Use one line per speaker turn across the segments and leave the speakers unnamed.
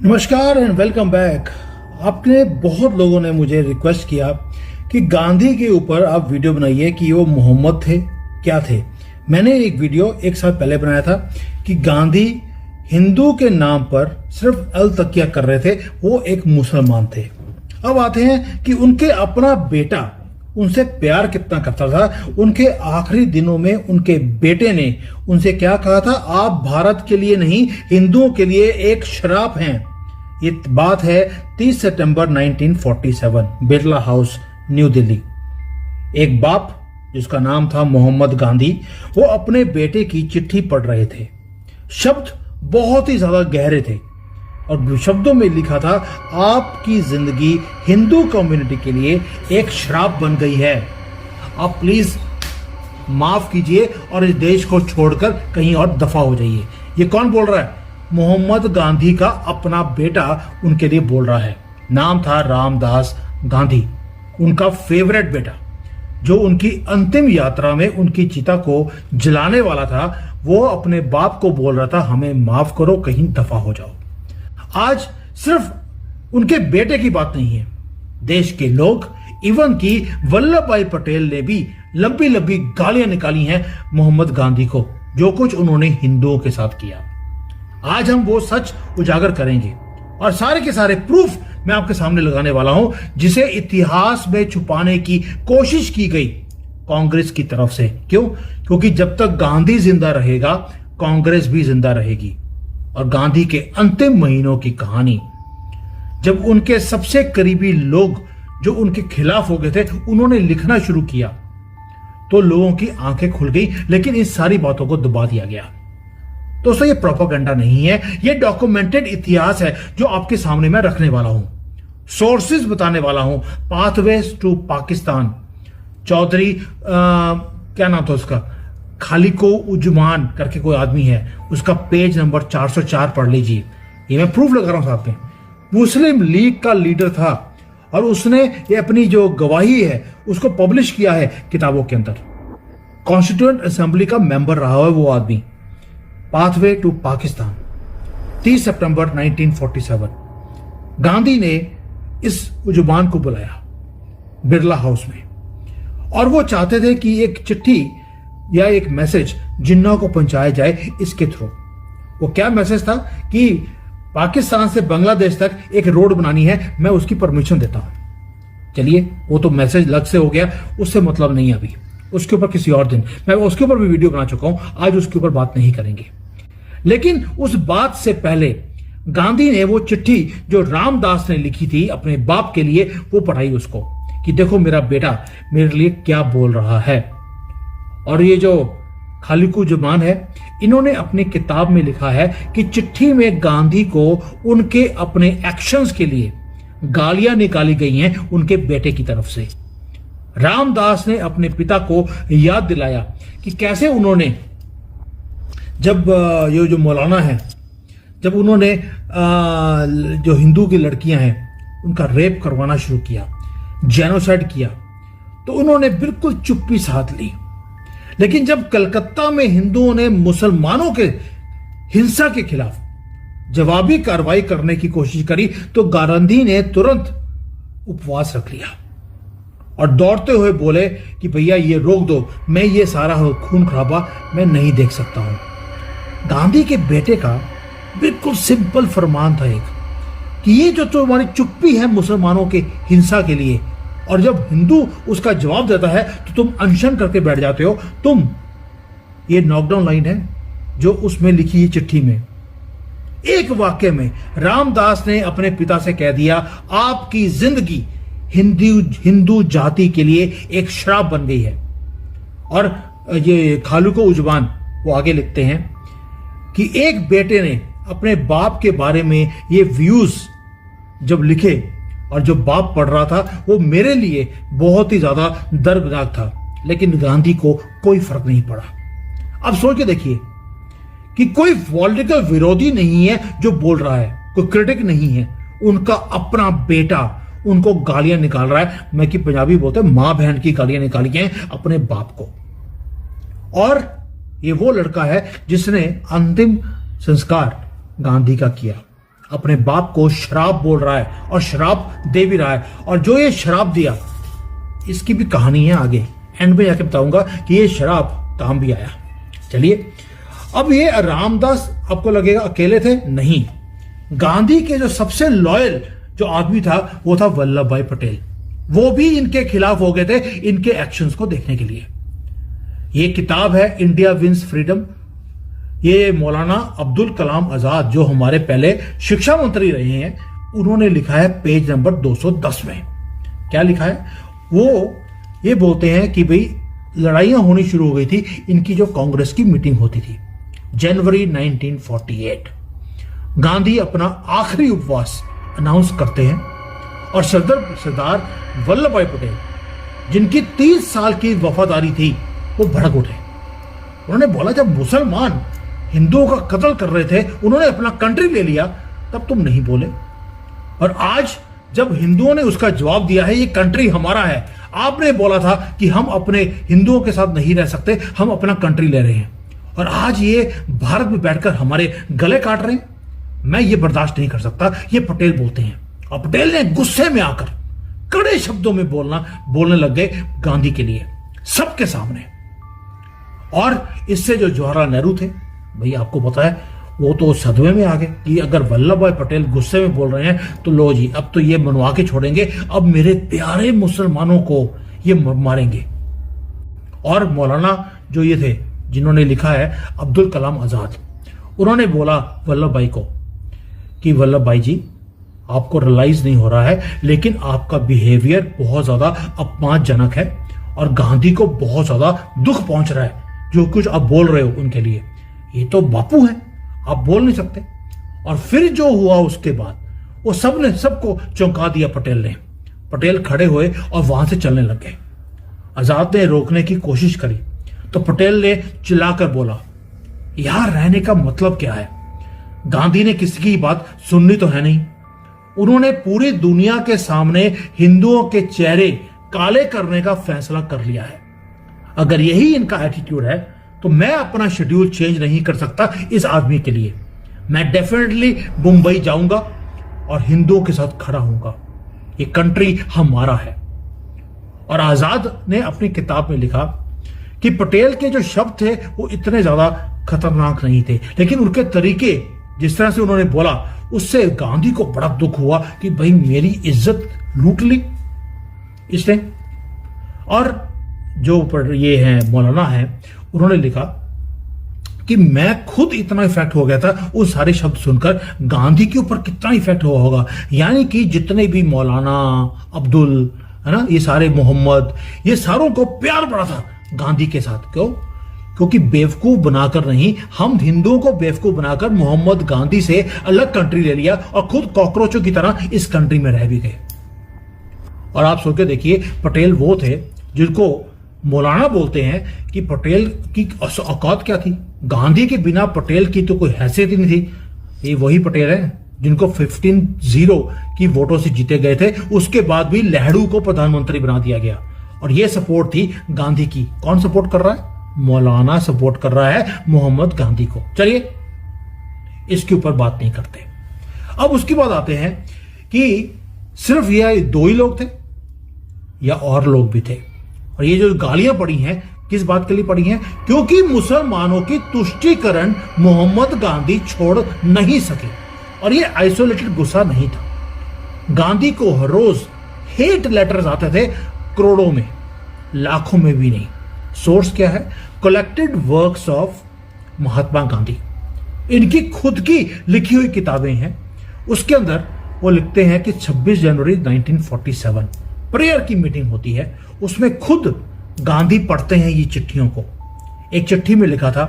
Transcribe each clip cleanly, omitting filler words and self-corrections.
नमस्कार and welcome back. आपने बहुत लोगों ने मुझे रिक्वेस्ट किया कि गांधी के ऊपर आप वीडियो बनाइए कि वो मोहम्मद थे, क्या थे। मैंने एक वीडियो एक साल पहले बनाया था कि गांधी हिंदू के नाम पर सिर्फ अल तकिया कर रहे थे, वो एक मुसलमान थे। अब आते हैं कि उनके अपना बेटा उनसे प्यार कितना करता था। उनके आखिरी दिनों में उनके बेटे ने उनसे क्या कहा था, आप भारत के लिए नहीं हिंदुओं के लिए एक श्राप हैं। ये बात है 30 सितंबर 1947, बिरला हाउस, न्यू दिल्ली। एक बाप जिसका नाम था मोहम्मद गांधी, वो अपने बेटे की चिट्ठी पढ़ रहे थे। शब्द बहुत ही ज्यादा गहरे थे और शब्दों में लिखा था, आपकी जिंदगी हिंदू कम्युनिटी के लिए एक श्राप बन गई है। आप प्लीज माफ कीजिए और इस देश को छोड़कर कहीं और दफा हो जाइए। ये कौन बोल रहा है? मोहम्मद गांधी का अपना बेटा उनके लिए बोल रहा है। नाम था रामदास गांधी, उनका फेवरेट बेटा, जो उनकी अंतिम यात्रा में उनकी चिता को जलाने वाला था। वो अपने बाप को बोल रहा था, हमें माफ करो, कहीं दफा हो जाओ। आज सिर्फ उनके बेटे की बात नहीं है, देश के लोग, इवन की वल्लभ भाई पटेल ने भी लंबी लंबी गालियां निकाली हैं मोहम्मद गांधी को, जो कुछ उन्होंने हिंदुओं के साथ किया। आज हम वो सच उजागर करेंगे और सारे के सारे प्रूफ मैं आपके सामने लगाने वाला हूं, जिसे इतिहास में छुपाने की कोशिश की गई कांग्रेस की तरफ से। क्यों? क्योंकि जब तक गांधी जिंदा रहेगा, कांग्रेस भी जिंदा रहेगी। और गांधी के अंतिम महीनों की कहानी, जब उनके सबसे करीबी लोग जो उनके खिलाफ हो गए थे, उन्होंने लिखना शुरू किया, तो लोगों की आंखें खुल गई। लेकिन इन सारी बातों को दबा दिया गया। दोस्तों, ये प्रोपेगेंडा नहीं है, ये डॉक्यूमेंटेड इतिहास है जो आपके सामने मैं रखने वाला हूं, सोर्सेज बताने वाला हूं। पाथवेज टू पाकिस्तान, चौधरी क्या नाम था उसका, खालिको उजमान करके कोई आदमी है, उसका पेज नंबर 404 पढ़ लीजिए। ये मैं प्रूफ लगा रहा हूं साथ में। मुस्लिम लीग का लीडर था और उसने ये अपनी जो गवाही है उसको पब्लिश किया है किताबों के अंदर। कॉन्स्टिट्यूएंट असेंबली का मेंबर रहा है वो आदमी। पाथवे टू पाकिस्तान, 30 सितंबर 1947। गांधी ने इस उजमान को बुलाया बिरला हाउस में, और वो चाहते थे कि एक चिट्ठी या एक मैसेज जिन्ना को पहुंचाया जाए इसके थ्रू। वो क्या मैसेज था कि पाकिस्तान से बांग्लादेश तक एक रोड बनानी है, मैं उसकी परमिशन देता हूं। चलिए, वो तो मैसेज अलग से हो गया, उससे मतलब नहीं। अभी उसके ऊपर किसी और दिन मैं उसके ऊपर भी वीडियो बना चुका हूं, आज उसके ऊपर बात नहीं करेंगे। लेकिन उस बात से पहले गांधी ने वो चिट्ठी जो रामदास ने लिखी थी अपने बाप के लिए, वो पढ़ाई उसको कि देखो मेरा बेटा मेरे लिए क्या बोल रहा है। और ये जो खालिको उजमान है, इन्होंने अपनी किताब में लिखा है कि चिट्ठी में गांधी को उनके अपने एक्शंस के लिए गालियां निकाली गई हैं उनके बेटे की तरफ से। रामदास ने अपने पिता को याद दिलाया कि कैसे उन्होंने, जब ये जो मौलाना है, जब उन्होंने जो हिंदू की लड़कियां हैं उनका रेप करवाना शुरू किया, जेनोसाइड किया, तो उन्होंने बिल्कुल चुप्पी साध ली। लेकिन जब कलकत्ता में हिंदुओं ने मुसलमानों के हिंसा के खिलाफ जवाबी कार्रवाई करने की कोशिश करी, तो गांधी ने तुरंत उपवास रख लिया और दौड़ते हुए बोले कि भैया ये रोक दो, मैं ये सारा खून खराबा मैं नहीं देख सकता हूं। गांधी के बेटे का बिल्कुल सिंपल फरमान था एक, कि ये जो तुम्हारी चुप्पी है मुसलमानों के हिंसा के लिए, और जब हिंदू उसका जवाब देता है तो तुम अनशन करके बैठ जाते हो। तुम, ये नॉकडाउन लाइन है जो उसमें लिखी है चिट्ठी में। एक वाक्य में रामदास ने अपने पिता से कह दिया, आपकी जिंदगी हिंदू जाति के लिए एक श्राप बन गई है। और ये खालिको उजमान वो आगे लिखते हैं कि एक बेटे ने अपने बाप के बारे में ये व्यूज जब लिखे, और जो बाप पढ़ रहा था वो मेरे लिए बहुत ही ज्यादा दर्दनाक था, लेकिन गांधी को कोई फर्क नहीं पड़ा। अब सोच के देखिए कि कोई पॉलिटिकल विरोधी नहीं है जो बोल रहा है, कोई क्रिटिक नहीं है, उनका अपना बेटा उनको गालियां निकाल रहा है। मैं कि पंजाबी बोलते हैं मां बहन की गालियां निकाली हैं अपने बाप को। और ये वो लड़का है जिसने अंतिम संस्कार गांधी का किया। अपने बाप को शराब बोल रहा है और शराब दे भी रहा है, और जो ये शराब दिया इसकी भी कहानी है, आगे एंड में जाके बताऊंगा कि ये शराब काम भी आया। चलिए, अब ये रामदास आपको लगेगा अकेले थे, नहीं, गांधी के जो सबसे लॉयल जो आदमी था वो था वल्लभ भाई पटेल। वो भी इनके खिलाफ हो गए थे इनके एक्शंस को देखने के लिए। ये किताब है इंडिया विंस फ्रीडम। ये मौलाना अब्दुल कलाम आजाद जो हमारे पहले शिक्षा मंत्री रहे हैं, उन्होंने लिखा है पेज नंबर 210 में। क्या लिखा है? वो ये बोलते हैं कि भाई लड़ाइयां होनी शुरू हो गई थी इनकी जो कांग्रेस की मीटिंग होती थी जनवरी 1948। गांधी अपना आखिरी उपवास अनाउंस करते हैं और सरदार वल्लभ भाई पटेल, जिनकी 30 साल की वफादारी थी, वो भड़क उठे। उन्होंने बोला, जब मुसलमान हिंदुओं का कत्ल कर रहे थे, उन्होंने अपना कंट्री ले लिया, तब तुम नहीं बोले, और आज जब हिंदुओं ने उसका जवाब दिया है ये कंट्री हमारा है, आपने बोला था कि हम अपने हिंदुओं के साथ नहीं रह सकते, हम अपना कंट्री ले रहे हैं, और आज ये भारत में बैठकर हमारे गले काट रहे हैं, मैं ये बर्दाश्त नहीं कर सकता। ये पटेल बोलते हैं, और पटेल ने गुस्से में आकर कड़े शब्दों में बोलने लग गए गांधी के लिए सबके सामने। और इससे जो जवाहरलाल नेहरू थे, भाई आपको पता है, वो तो सदमे में आ गए कि अगर वल्लभ भाई पटेल गुस्से में बोल रहे हैं तो लो जी, अब तो ये मनवा के छोड़ेंगे, अब मेरे प्यारे मुसलमानों को ये मारेंगे। और मौलाना जो ये थे जिन्होंने लिखा है अब्दुल कलाम आजाद, उन्होंने बोला वल्लभ भाई को कि वल्लभ भाई जी, आपको रियलाइज नहीं हो रहा है, लेकिन आपका बिहेवियर बहुत ज्यादा अपमानजनक है और गांधी को बहुत ज्यादा दुख पहुंच रहा है जो कुछ आप बोल रहे हो उनके लिए। ये तो बापू हैं, आप बोल नहीं सकते। और फिर जो हुआ उसके बाद वो सबको चौंका दिया पटेल ने। पटेल खड़े हुए और वहां से चलने लग गए। आजाद ने रोकने की कोशिश करी तो पटेल ने चिल्लाकर बोला, यहां रहने का मतलब क्या है? गांधी ने किसी की बात सुननी तो है नहीं। उन्होंने पूरी दुनिया के सामने हिंदुओं के चेहरे काले करने का फैसला कर लिया है। अगर यही इनका एटीट्यूड है तो मैं अपना शेड्यूल चेंज नहीं कर सकता इस आदमी के लिए। मैं डेफिनेटली मुंबई जाऊंगा और हिंदुओं के साथ खड़ा होऊंगा। ये कंट्री हमारा है। और आजाद ने अपनी किताब में लिखा कि पटेल के जो शब्द थे वो इतने ज्यादा खतरनाक नहीं थे, लेकिन उनके तरीके, जिस तरह से उन्होंने बोला, उससे गांधी को बड़ा दुख हुआ कि भाई मेरी इज्जत लूट ली इसने। और जो ये है मौलाना है, उन्होंने लिखा कि मैं खुद इतना इफेक्ट हो गया था उन सारे शब्द सुनकर, गांधी के ऊपर कितना इफेक्ट हुआ होगा। यानी कि जितने भी मौलाना अब्दुल है ना, ये सारे मोहम्मद, ये सारों को प्यार पड़ा था गांधी के साथ। क्यों? क्योंकि बेवकूफ बनाकर नहीं, हम हिंदुओं को बेवकूफ बनाकर मोहम्मद गांधी से अलग कंट्री ले लिया और खुद कॉकरोचों की तरह इस कंट्री में रह भी गए। और आप सोच के देखिए, पटेल वो थे जिनको मौलाना बोलते हैं कि पटेल की औकात क्या थी। गांधी के बिना पटेल की तो कोई हैसियत ही नहीं थी। ये वही पटेल है जिनको 15-0 की वोटों से जीते गए थे, उसके बाद भी नेहरू को प्रधानमंत्री बना दिया गया। और ये सपोर्ट थी गांधी की। कौन सपोर्ट कर रहा है? मौलाना सपोर्ट कर रहा है मोहम्मद गांधी को। चलिए, इसके ऊपर बात नहीं करते। अब उसके बाद आते हैं कि सिर्फ ये दो ही लोग थे या और लोग भी थे। और ये जो गालियां पड़ी हैं, किस बात के लिए पड़ी हैं? क्योंकि मुसलमानों की तुष्टीकरण मोहम्मद गांधी छोड़ नहीं सके। और ये आइसोलेटेड गुस्सा नहीं था। गांधी को हर रोज हेट लेटर्स आते थे, करोड़ों में, लाखों में भी नहीं। सोर्स क्या है? Collected works of Mahatma Gandhi. इनकी खुद की लिखी हुई किताबें हैं। उसके अंदर वो लिखते हैं कि 26 जनवरी 1947 प्रेयर की मीटिंग होती है, उसमें खुद गांधी पढ़ते हैं ये चिट्ठियों को। एक चिट्ठी में लिखा था,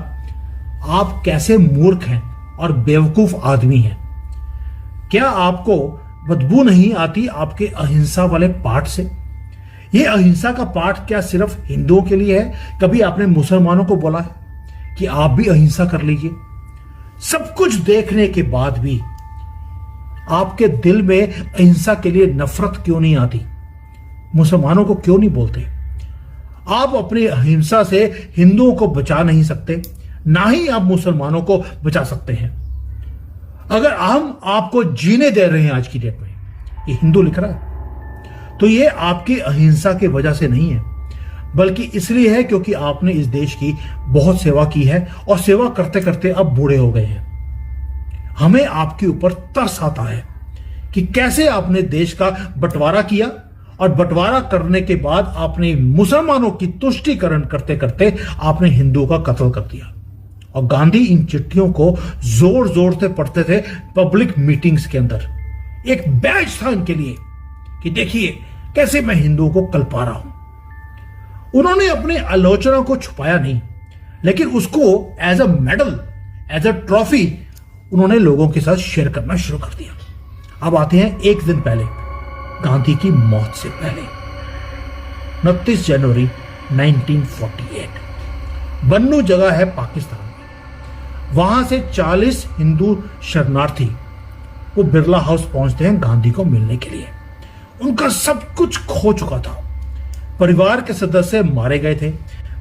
आप कैसे मूर्ख हैं और बेवकूफ आदमी हैं। क्या आपको बदबू नहीं आती आपके अहिंसा वाले पाठ से? ये अहिंसा का पाठ क्या सिर्फ हिंदुओं के लिए है? कभी आपने मुसलमानों को बोला है कि आप भी अहिंसा कर लीजिए? सब कुछ देखने के बाद भी आपके दिल में अहिंसा के लिए नफरत क्यों नहीं आती? मुसलमानों को क्यों नहीं बोलते? आप अपनी अहिंसा से हिंदुओं को बचा नहीं सकते, ना ही आप मुसलमानों को बचा सकते हैं। अगर हम आपको जीने दे रहे हैं आज की डेट में, ये हिंदू लिख रहा है, तो ये आपकी अहिंसा की वजह से नहीं है, बल्कि इसलिए है क्योंकि आपने इस देश की बहुत सेवा की है और सेवा करते करते अब बूढ़े हो गए हैं। हमें आपके ऊपर तरस आता है कि कैसे आपने देश का बंटवारा किया और बंटवारा करने के बाद आपने मुसलमानों की तुष्टीकरण करते करते आपने हिंदुओं का कत्ल कर दिया। और गांधी इन चिट्ठियों को जोर जोर से पढ़ते थे पब्लिक मीटिंग्स के अंदर। एक बैच था इनके लिए कि देखिए कैसे मैं हिंदुओं को कल पा रहा हूं। उन्होंने अपने आलोचना को छुपाया नहीं, लेकिन उसको as a medal, as a trophy उन्होंने लोगों के साथ शेयर करना शुरू कर दिया। अब आते हैं एक दिन पहले, गांधी की मौत से पहले, 29 जनवरी 1948, बन्नू जगह है पाकिस्तान में। वहां से 40 हिंदू शरणार्थी वो बिरला हाउस पहुंचते हैं गांधी को मिलने के लिए। उनका सब कुछ खो चुका था, परिवार के सदस्य मारे गए थे,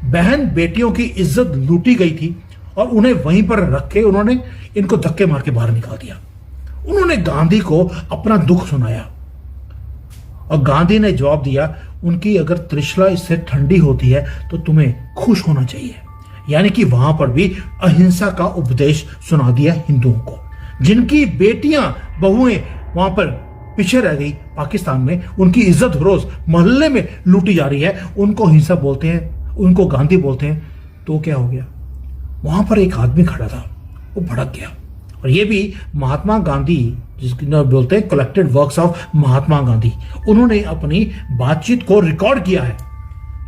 बहन बेटियों की इज्जत लूटी गई थी और उन्हें वहीं पर रख के उन्होंने इनको धक्के मार के बाहर निकाल दिया। उन्होंने गांधी को अपना दुख सुनाया और गांधी ने जवाब दिया, उनकी अगर त्रिशला इससे ठंडी होती है तो तुम्हें खुश होना चाहिए। यानी कि वहां पर भी अहिंसा का उपदेश सुना दिया हिंदुओं को। जिनकी बेटियां बहुएं वहां पर पीछे रह गई पाकिस्तान में, उनकी इज्जत रोज मोहल्ले में लूटी जा रही है, उनको हिंसा बोलते हैं, उनको गांधी बोलते हैं। तो क्या हो गया, वहां पर एक आदमी खड़ा था, वो भड़क गया। और ये भी महात्मा गांधी, जिसको बोलते हैं collected works of Mahatma Gandhi, उन्होंने अपनी बातचीत को रिकॉर्ड किया है।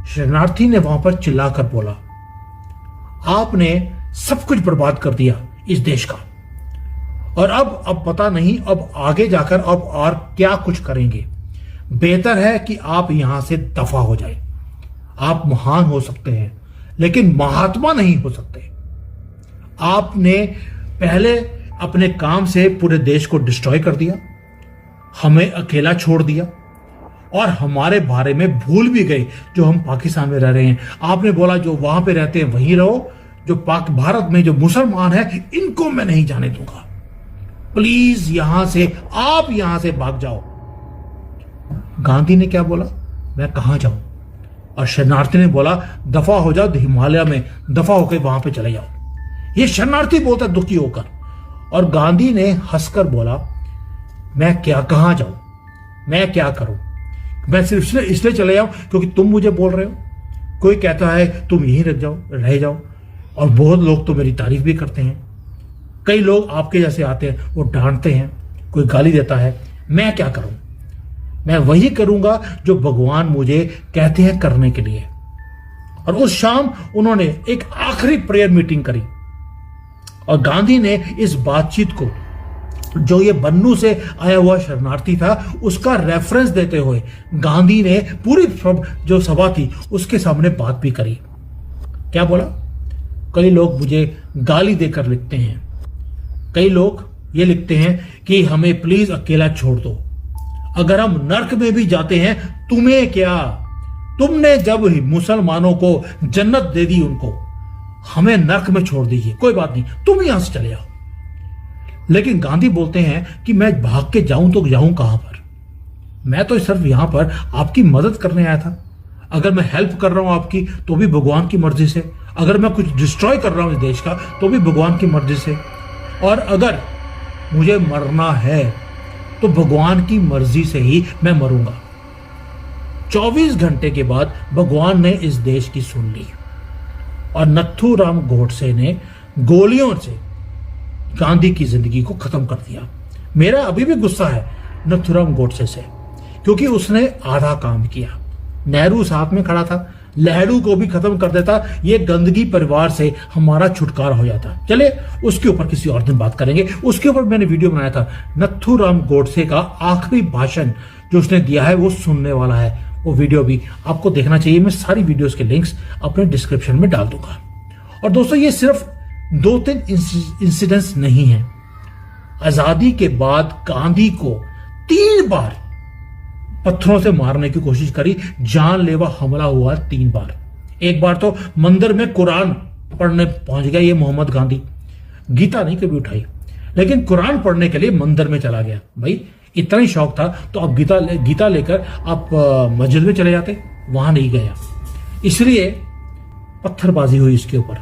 शरणार्थी ने वहां पर चिल्लाकर बोला, आपने सब कुछ बर्बाद कर दिया इस देश का, और अब पता नहीं अब आगे जाकर अब और क्या कुछ करेंगे। बेहतर है कि आप यहां से दफा हो जाए। आप महान हो सकते हैं लेकिन महात्मा नहीं हो सकते। आपने पहले अपने काम से पूरे देश को डिस्ट्रॉय कर दिया, हमें अकेला छोड़ दिया और हमारे बारे में भूल भी गए जो हम पाकिस्तान में रह रहे हैं। आपने बोला जो वहां पे रहते हैं वहीं रहो, जो भारत में जो मुसलमान है इनको मैं नहीं जाने दूंगा, प्लीज यहां से आप यहां से भाग जाओ। गांधी ने क्या बोला, मैं कहां जाऊं? और शरणार्थी ने बोला, दफा हो जाओ, हिमालय में दफा होकर वहां पे चले जाओ। ये शरणार्थी बोलता दुखी होकर, और गांधी ने हंसकर बोला, मैं क्या कहां जाऊं, मैं क्या करूं, मैं सिर्फ इसलिए चले जाऊं क्योंकि तुम मुझे बोल रहे हो। कोई कहता है तुम यहीं रह जाओ, और बहुत लोग तो मेरी तारीफ भी करते हैं। कई लोग आपके जैसे आते हैं, वो डांटते हैं, कोई गाली देता है। मैं क्या करूं? मैं वही करूंगा जो भगवान मुझे कहते हैं करने के लिए। और उस शाम उन्होंने एक आखिरी प्रेयर मीटिंग करी और गांधी ने इस बातचीत को, जो ये बन्नू से आया हुआ शरणार्थी था, उसका रेफरेंस देते हुए गांधी ने पूरी जो सभा थी उसके सामने बात भी करी। क्या बोला? कई लोग मुझे गाली देकर लिखते हैं, कई लोग ये लिखते हैं कि हमें प्लीज अकेला छोड़ दो, अगर हम नर्क में भी जाते हैं तुम्हें क्या, तुमने जब मुसलमानों को जन्नत दे दी उनको, हमें नर्क में छोड़ दीजिए, कोई बात नहीं, तुम यहां से चले जाओ। लेकिन गांधी बोलते हैं कि मैं भाग के जाऊं तो जाऊं कहां पर? मैं तो सिर्फ यहां पर आपकी मदद करने आया था। अगर मैं हेल्प कर रहा हूं आपकी तो भी भगवान की मर्जी से, अगर मैं कुछ डिस्ट्रॉय कर रहा हूं इस देश का तो भी भगवान की मर्जी से, और अगर मुझे मरना है तो भगवान की मर्जी से ही मैं मरूंगा। 24 घंटे के बाद भगवान ने इस देश की सुन ली और नथुराम गोडसे ने गोलियों से गांधी की जिंदगी को खत्म कर दिया। मेरा अभी भी गुस्सा है नथुराम गोडसे से, क्योंकि उसने आधा काम किया। नेहरू साथ में खड़ा था, लहड़ू को भी खत्म कर देता, ये गंदगी परिवार से हमारा छुटकारा हो जाता। चले उसके ऊपर किसी और दिन बात करेंगे। उसके ऊपर मैंने वीडियो बनाया था, नथुराम गोडसे का आखिरी भाषण जो उसने दिया है वो सुनने वाला है, वो वीडियो भी आपको देखना चाहिए। मैं सारी वीडियोस के लिंक्स अपने डिस्क्रिप्शन में डाल दूंगा। और दोस्तों ये सिर्फ 2-3 इंसिडेंट्स नहीं है। आजादी के बाद गांधी को 3 बार पत्थरों से मारने की कोशिश करी, जानलेवा हमला हुआ 3 बार। एक बार तो मंदिर में कुरान पढ़ने पहुंच गया ये मोहम्मद गांधी, गीता नहीं कभी उठाई। लेकिन कुरान पढ़ने के लिए मंदिर में चला गया। भाई इतना ही शौक था तो आप गीता लेकर आप मस्जिद में चले जाते, वहां नहीं गया। इसलिए पत्थरबाजी हुई इसके ऊपर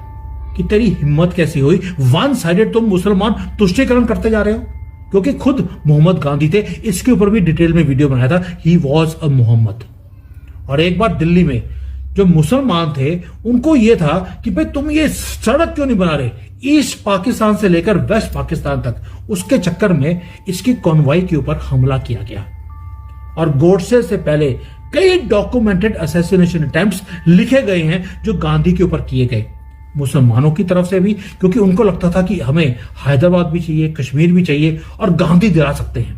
कि तेरी हिम्मत कैसी हुई, वन साइडेड तुम मुसलमान तुष्टीकरण करते जा रहे हो। क्योंकि खुद मोहम्मद गांधी थे, इसके ऊपर भी डिटेल में वीडियो बनाया था, ही वॉज अ मोहम्मद। और एक बार दिल्ली में जो मुसलमान थे उनको यह था कि भाई तुम ये सड़क क्यों नहीं बना रहे, ईस्ट पाकिस्तान से लेकर वेस्ट पाकिस्तान तक। उसके चक्कर में इसकी कॉन्वॉय के ऊपर हमला किया गया और गोडसे से पहले कई डॉक्यूमेंटेड असैसिनेशन अटेम्प्ट्स लिखे गए हैं जो गांधी के ऊपर किए गए, मुसलमानों की तरफ से भी, क्योंकि उनको लगता था कि हमें हैदराबाद भी चाहिए, कश्मीर भी चाहिए और गांधी दिला सकते हैं।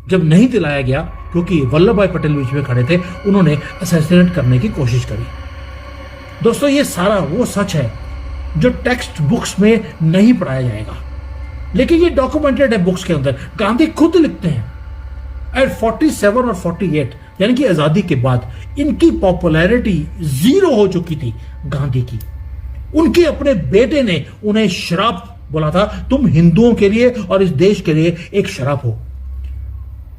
जब नहीं दिलाया गया, क्योंकि वल्लभ भाई पटेल बीच में खड़े थे, उन्होंने असैसिनेट करने की कोशिश करी। दोस्तों ये सारा वो सच है जो टेक्स्ट बुक्स में नहीं पढ़ाया जाएगा, लेकिन ये डॉक्यूमेंटेड है बुक्स के अंदर। गांधी खुद लिखते हैं एट 47 और 48 यानी कि आजादी के बाद इनकी पॉपुलैरिटी 0 हो चुकी थी गांधी की। उनके अपने बेटे ने उन्हें श्राप बोला था, तुम हिंदुओं के लिए और इस देश के लिए एक श्राप हो।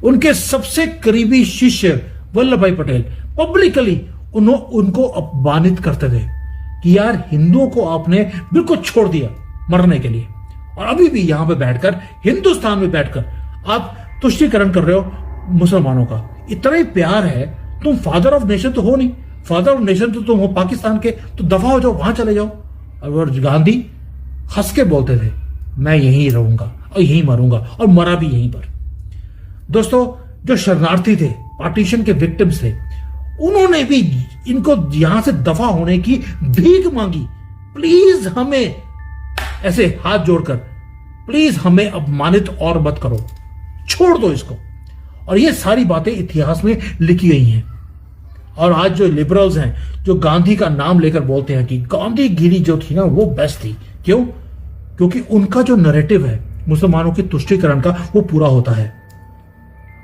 उनके सबसे करीबी शिष्य वल्लभ भाई पटेल पब्लिकली उनको अपमानित करते थे कि यार हिंदुओं को आपने बिल्कुल छोड़ दिया मरने के लिए, और अभी भी यहां पे बैठकर, हिंदुस्तान में बैठकर आप तुष्टीकरण कर रहे हो मुसलमानों का। इतना ही प्यार है, तुम फादर ऑफ नेशन तो हो नहीं, फादर ऑफ नेशन तो तुम हो पाकिस्तान के, तो दफा हो जाओ, वहां चले जाओ। और गांधी हंस के बोलते थे मैं यहीं रहूंगा और यहीं मरूंगा, और मरा भी यहीं पर। दोस्तों जो शरणार्थी थे, पार्टीशन के विक्टिम्स थे, उन्होंने भी इनको यहां से दफा होने की भीख मांगी, प्लीज हमें, ऐसे हाथ जोड़कर, प्लीज हमें अपमानित और मत करो, छोड़ दो इसको। और ये सारी बातें इतिहास में लिखी गई हैं। और आज जो लिबरल्स हैं जो गांधी का नाम लेकर बोलते हैं कि गांधीगिरी जो थी ना वो बेस्ट थी, क्यों? क्योंकि उनका जो नैरेटिव है मुसलमानों के तुष्टीकरण का वो पूरा होता है।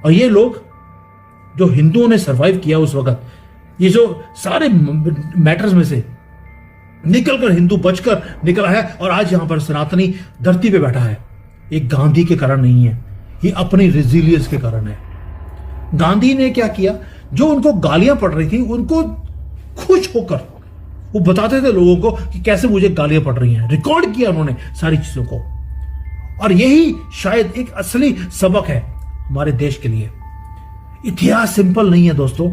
और ये लोग जो हिंदुओं ने सरवाइव किया उस वक्त, ये जो सारे मैटर्स में से निकलकर हिंदू बचकर निकला है और आज यहां पर सनातनी धरती पे बैठा है, ये गांधी के कारण नहीं है, ये अपनी रेजिलियंस के कारण है। गांधी ने क्या किया, जो उनको गालियां पड़ रही थी उनको खुश होकर वो बताते थे लोगों को कि कैसे मुझे गालियां पड़ रही हैं, रिकॉर्ड किया उन्होंने सारी चीजों को। और यही शायद एक असली सबक है हमारे देश के लिए। इतिहास सिंपल नहीं है दोस्तों,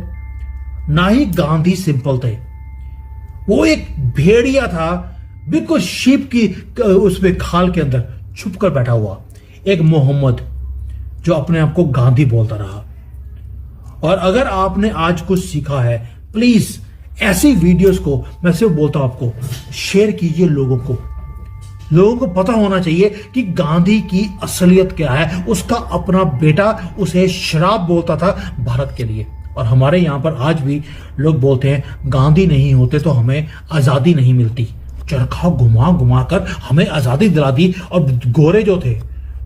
ना ही गांधी सिंपल थे। वो एक भेड़िया था, बिल्कुल शीप की उसमें खाल के अंदर छुप कर बैठा हुआ एक मोहम्मद जो अपने आप को गांधी बोलता रहा। और अगर आपने आज कुछ सीखा है, प्लीज ऐसी वीडियोस को, मैं सिर्फ बोलता हूं आपको, शेयर कीजिए लोगों को। लोगों को पता होना चाहिए कि गांधी की असलियत क्या है। उसका अपना बेटा उसे श्राप बोलता था भारत के लिए। और हमारे यहां पर आज भी लोग बोलते हैं गांधी नहीं होते तो हमें आजादी नहीं मिलती। चरखा घुमा घुमा कर हमें आजादी दिला दी। और गोरे जो थे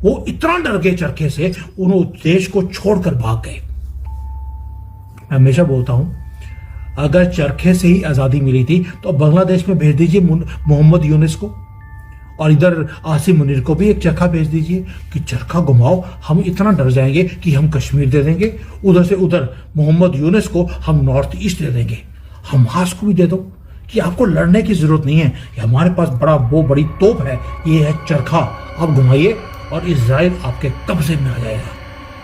वो इतना डर गए चरखे से, उन्होंने देश को छोड़कर भाग गए। मैं हमेशा बोलता हूं, अगर चरखे से ही आजादी मिली थी तो बांग्लादेश में भेज दीजिए मोहम्मद यूनुस को, और इधर आसिम मुनीर को भी एक चरखा भेज दीजिए कि चरखा घुमाओ, हम इतना डर जाएंगे कि हम कश्मीर दे देंगे। उधर से उधर मोहम्मद यूनुस को हम नॉर्थ ईस्ट दे देंगे। हमास को भी दे दो कि आपको लड़ने की जरूरत नहीं है, हमारे पास बड़ी तोप है, ये है चरखा, आप घुमाइए और इजराइल आपके कब्जे में आ जाएगा।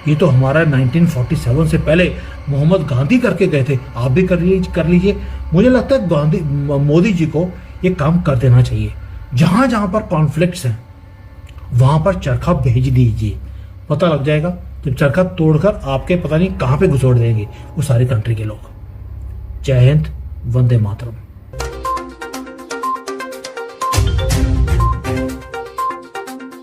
ये तो हमारा 1947 से पहले मोहम्मद गांधी करके गए थे, आप भी कर लीजिए। मुझे लगता है मोदी जी को ये काम कर देना चाहिए। जहां जहां पर कॉन्फ्लिक्ट्स हैं वहां पर चरखा भेज दीजिए, पता लग जाएगा। जब चरखा तोड़कर आपके पता नहीं कहां पे घुसोड़ देंगे वो सारी कंट्री के लोग। जय हिंद, वंदे मातरम।